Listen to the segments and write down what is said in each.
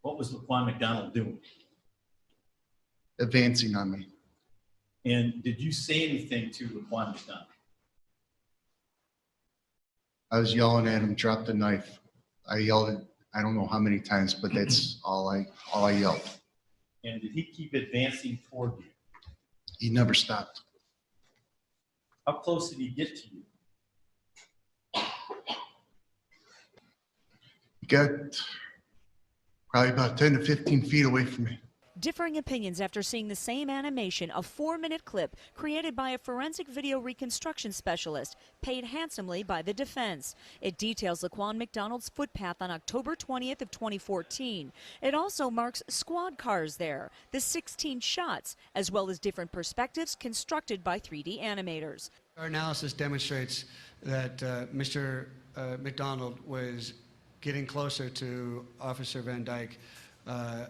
What was LaQuan McDonald doing? Advancing on me. And did you say anything to LaQuan McDonald? I was yelling at him, drop the knife. I yelled it, I don't know how many times, but that's all I yelled. And did he keep advancing toward you? He never stopped. How close did he get to you? He got probably about 10 to 15 feet away from me. Differing opinions after seeing the same animation, a 4-minute clip created by a forensic video reconstruction specialist paid handsomely by the defense. It details LaQuan McDonald's footpath on October 20th of 2014. It also marks squad cars there, the 16 shots, as well as different perspectives constructed by 3D animators. Our analysis demonstrates that Mr. McDonald was getting closer to Officer Van Dyke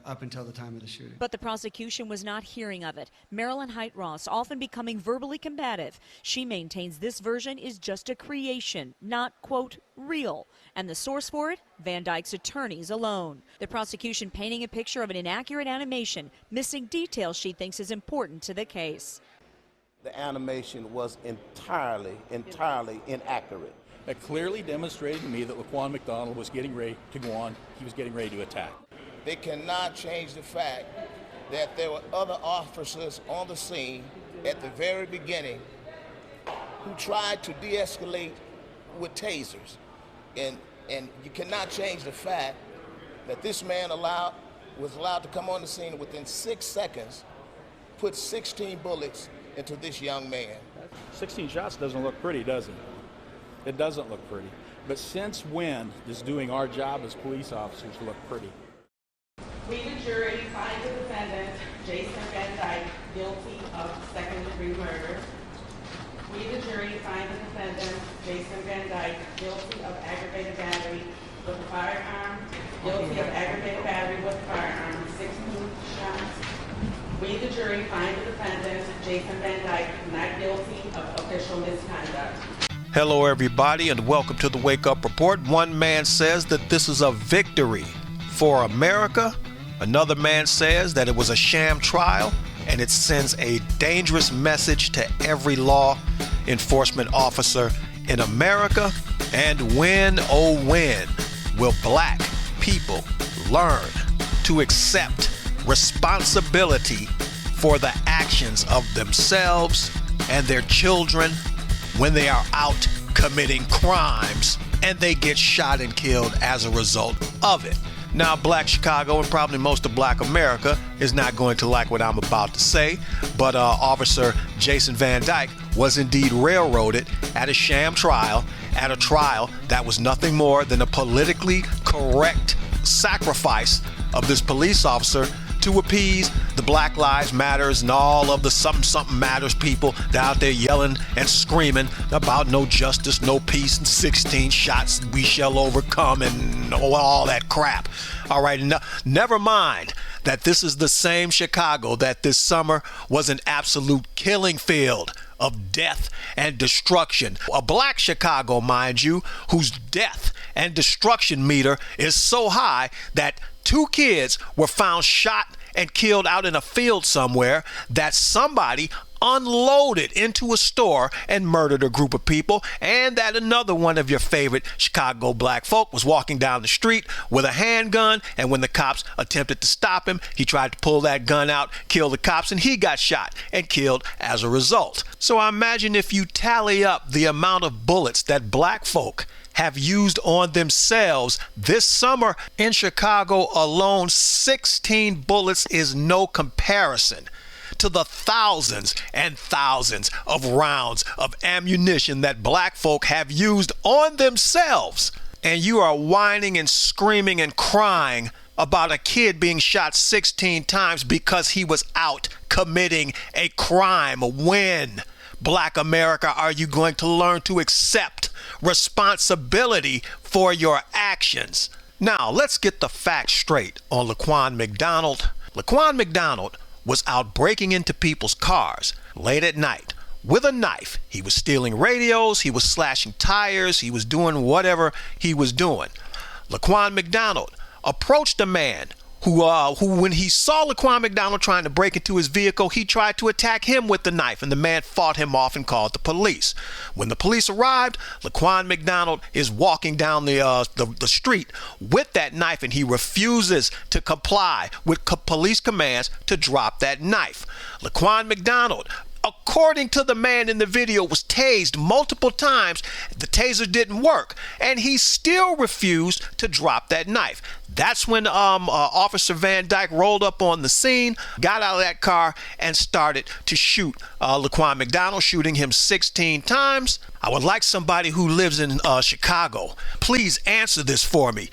up until the time of the shooting. But the prosecution was not hearing of it. Marilyn Height-Ross, often becoming verbally combative. She maintains this version is just a creation, not, quote, real. And the source for it? Van Dyke's attorneys alone. The prosecution painting a picture of an inaccurate animation, missing details she thinks is important to the case. The animation was entirely inaccurate. That clearly demonstrated to me that LaQuan McDonald was getting ready to go on. He was getting ready to attack. They cannot change the fact that there were other officers on the scene at the very beginning who tried to de-escalate with tasers. And you cannot change the fact that this man was allowed to come on the scene and within 6 seconds put 16 bullets into this young man. 16 shots doesn't look pretty, does it? It doesn't look pretty. But since when does doing our job as police officers look pretty? We, the jury, find the defendant, Jason Van Dyke, guilty of second-degree murder. We, the jury, find the defendant, Jason Van Dyke, guilty of aggravated battery with a firearm, guilty of aggravated battery with a firearm, 16 shots. We, the jury, find the defendant, Jason Van Dyke, not guilty of official misconduct. Hello, everybody, and welcome to the Wake Up Report. One man says that this is a victory for America. Another man says that it was a sham trial, and it sends a dangerous message to every law enforcement officer in America. And when, oh when, will black people learn to accept responsibility for the actions of themselves and their children when they are out committing crimes and they get shot and killed as a result of it? Now, Black Chicago and probably most of Black America is not going to like what I'm about to say, but Officer Jason Van Dyke was indeed railroaded at a sham trial, at a trial that was nothing more than a politically correct sacrifice of this police officer to appease the Black Lives Matters and all of the something matters people out there yelling and screaming about no justice, no peace, and 16 shots, we shall overcome, and all that crap. All right, never mind that this is the same Chicago that this summer was an absolute killing field of death and destruction. A black Chicago, mind you, whose death and destruction meter is so high that 2 kids were found shot and killed out in a field somewhere, that somebody unloaded into a store and murdered a group of people, and that another one of your favorite Chicago black folk was walking down the street with a handgun, and when the cops attempted to stop him, he tried to pull that gun out, kill the cops, and he got shot and killed as a result. So I imagine if you tally up the amount of bullets that black folk have used on themselves this summer in Chicago alone, 16 bullets is no comparison to the thousands and thousands of rounds of ammunition that black folk have used on themselves. And you are whining and screaming and crying about a kid being shot 16 times because he was out committing a crime. When, Black America, are you going to learn to accept responsibility for your actions? Now, let's get the facts straight on LaQuan McDonald. LaQuan McDonald was out breaking into people's cars late at night with a knife. He was stealing radios, he was slashing tires, he was doing whatever he was doing. LaQuan McDonald approached a man who when he saw LaQuan McDonald trying to break into his vehicle, he tried to attack him with the knife, and the man fought him off and called the police. When the police arrived, LaQuan McDonald is walking down the street with that knife, and he refuses to comply with police commands to drop that knife. LaQuan McDonald, according to the man in the video, was tased multiple times. The taser didn't work, and he still refused to drop that knife. That's when Officer Van Dyke rolled up on the scene, got out of that car, and started to shoot LaQuan McDonald, shooting him 16 times. I would like somebody who lives in Chicago, please answer this for me.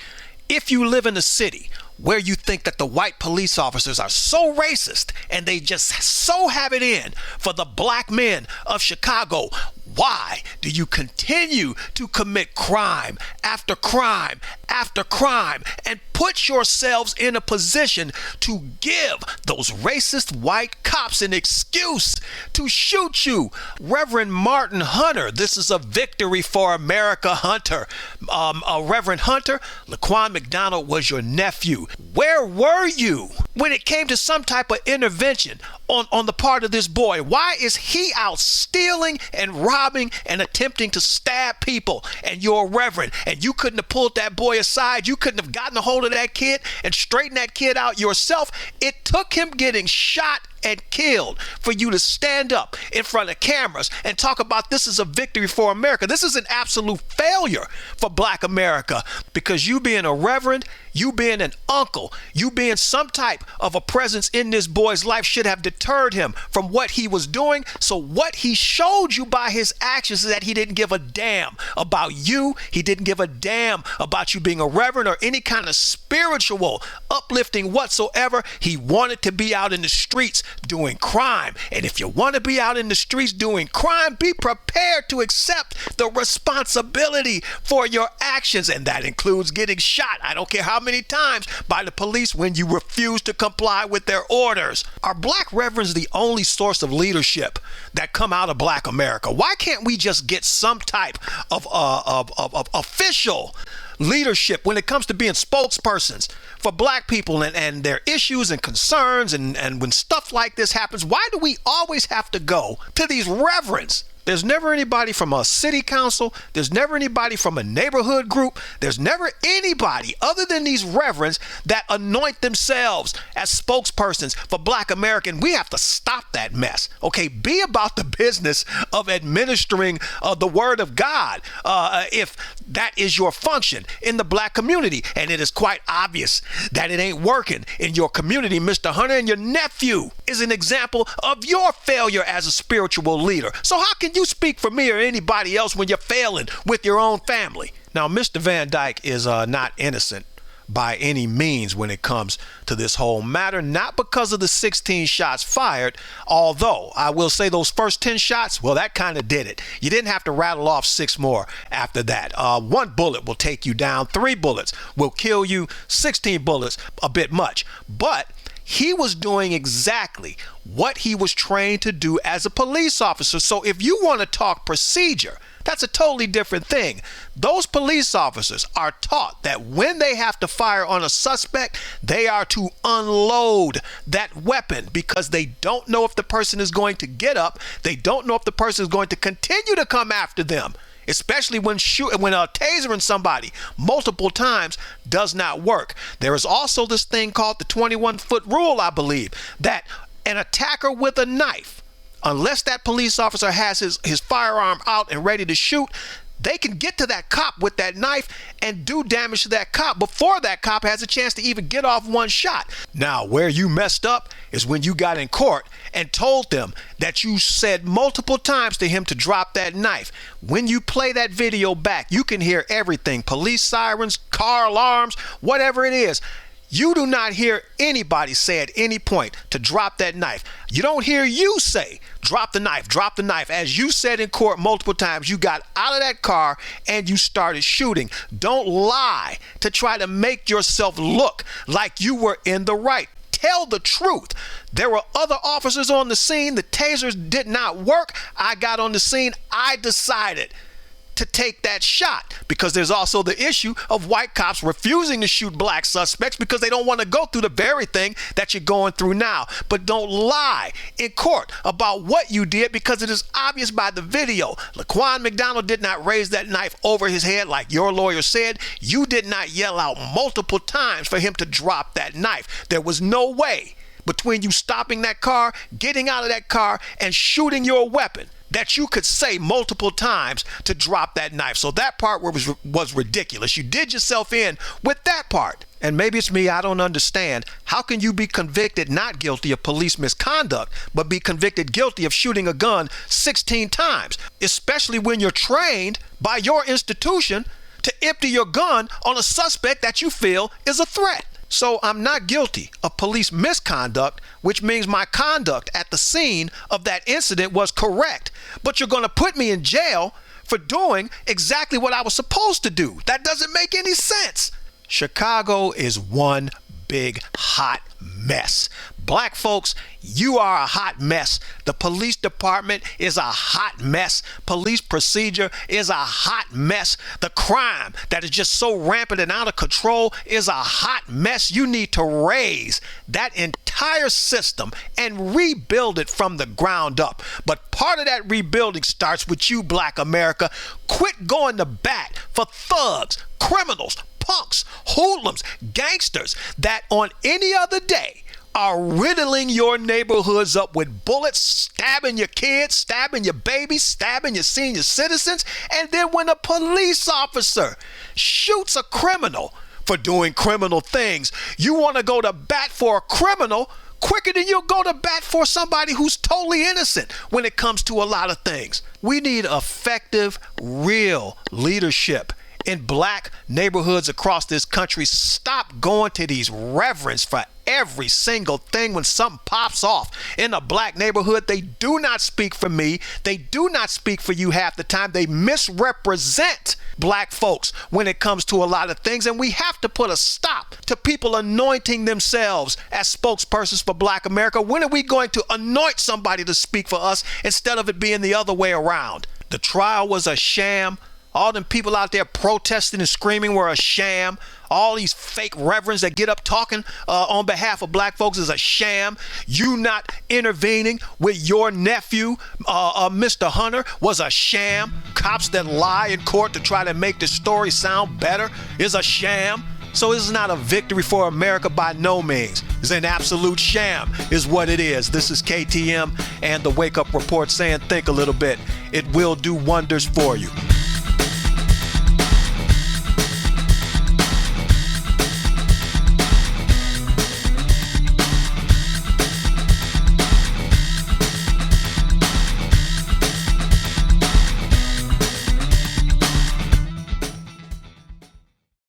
If you live in a city where you think that the white police officers are so racist and they just so have it in for the black men of Chicago, why do you continue to commit crime after crime after crime and put yourselves in a position to give those racist white cops an excuse to shoot you? Reverend Martin Hunter, this is a victory for America, Hunter. Reverend Hunter, LaQuan McDonald was your nephew. Where were you when it came to some type of intervention on the part of this boy? Why is he out stealing and robbing and attempting to stab people, and you're a reverend, and you couldn't have pulled that boy aside? You couldn't have gotten a hold of that kid and straightened that kid out yourself? It took him getting shot and killed for you to stand up in front of cameras and talk about this is a victory for America. This is an absolute failure for Black America, because you being a reverend, you being an uncle, you being some type of a presence in this boy's life should have deterred him from what he was doing. So what he showed you by his actions is that he didn't give a damn about you. He didn't give a damn about you being a reverend or any kind of spiritual uplifting whatsoever. He wanted to be out in the streets doing crime. And if you want to be out in the streets doing crime, be prepared to accept the responsibility for your actions. And that includes getting shot, I don't care how many times, by the police when you refuse to comply with their orders. Are black reverends the only source of leadership that come out of Black America? Why can't we just get some type of official leadership when it comes to being spokespersons for black people and their issues and concerns, and when stuff like this happens? Why do we always have to go to these reverends? There's never anybody from a city council. There's never anybody from a neighborhood group. There's never anybody other than these reverends that anoint themselves as spokespersons for Black America. We have to stop that mess. Okay, be about the business of administering the word of God if that is your function in the black community. And it is quite obvious that it ain't working in your community, Mr. Hunter, and your nephew is an example of your failure as a spiritual leader. So how can you speak for me or anybody else when you're failing with your own family? Now, Mr. Van Dyke is not innocent by any means when it comes to this whole matter, not because of the 16 shots fired, although I will say those first 10 shots, well, that kind of did it. You didn't have to rattle off 6 more after that. 1 bullet will take you down, 3 bullets will kill you, 16 bullets a bit much. But he was doing exactly what he was trained to do as a police officer. So if you want to talk procedure, that's a totally different thing. Those police officers are taught that when they have to fire on a suspect, they are to unload that weapon, because they don't know if the person is going to get up. They don't know if the person is going to continue to come after them, especially when tasering somebody multiple times does not work. There is also this thing called the 21-foot rule, I believe, that an attacker with a knife, unless that police officer has his firearm out and ready to shoot, they can get to that cop with that knife and do damage to that cop before that cop has a chance to even get off one shot. Now, where you messed up is when you got in court and told them that you said multiple times to him to drop that knife. When you play that video back, you can hear everything: police sirens, car alarms, whatever it is. You do not hear anybody say at any point to drop that knife. You don't hear you say, drop the knife, drop the knife. As you said in court multiple times, you got out of that car and you started shooting. Don't lie to try to make yourself look like you were in the right. Tell the truth. There were other officers on the scene. The tasers did not work. I got on the scene. I decided to take that shot, because there's also the issue of white cops refusing to shoot black suspects because they don't want to go through the very thing that you're going through now. But don't lie in court about what you did, because it is obvious by the video. LaQuan McDonald did not raise that knife over his head like your lawyer said. You did not yell out multiple times for him to drop that knife. There was no way between you stopping that car, getting out of that car, and shooting your weapon that you could say multiple times to drop that knife. So that part was ridiculous. You did yourself in with that part. And maybe it's me, I don't understand. How can you be convicted not guilty of police misconduct, but be convicted guilty of shooting a gun 16 times, especially when you're trained by your institution to empty your gun on a suspect that you feel is a threat? So I'm not guilty of police misconduct, which means my conduct at the scene of that incident was correct. But you're going to put me in jail for doing exactly what I was supposed to do. That doesn't make any sense. Chicago is one big hot mess. Black folks, you are a hot mess. The police department is a hot mess. Police procedure is a hot mess. The crime that is just so rampant and out of control is a hot mess. You need to raise that entire system and rebuild it from the ground up. But part of that rebuilding starts with you, Black America. Quit going to bat for thugs, criminals, punks, hoodlums, gangsters that on any other day are riddling your neighborhoods up with bullets, stabbing your kids, stabbing your babies, stabbing your senior citizens. And then when a police officer shoots a criminal for doing criminal things, you want to go to bat for a criminal quicker than you'll go to bat for somebody who's totally innocent when it comes to a lot of things. We need effective, real leadership in black neighborhoods across this country. Stop going to these reverends for every single thing when something pops off in a black neighborhood. They do not speak for me. They do not speak for you half the time. They misrepresent black folks when it comes to a lot of things. And we have to put a stop to people anointing themselves as spokespersons for Black America. When are we going to anoint somebody to speak for us instead of it being the other way around? The trial was a sham. All them people out there protesting and screaming were a sham. All these fake reverends that get up talking on behalf of black folks is a sham. You not intervening with your nephew, Mr. Hunter, was a sham. Cops that lie in court to try to make the story sound better is a sham. So this is not a victory for America by no means. It's an absolute sham is what it is. This is KTM and the Wake Up Report saying think a little bit. It will do wonders for you.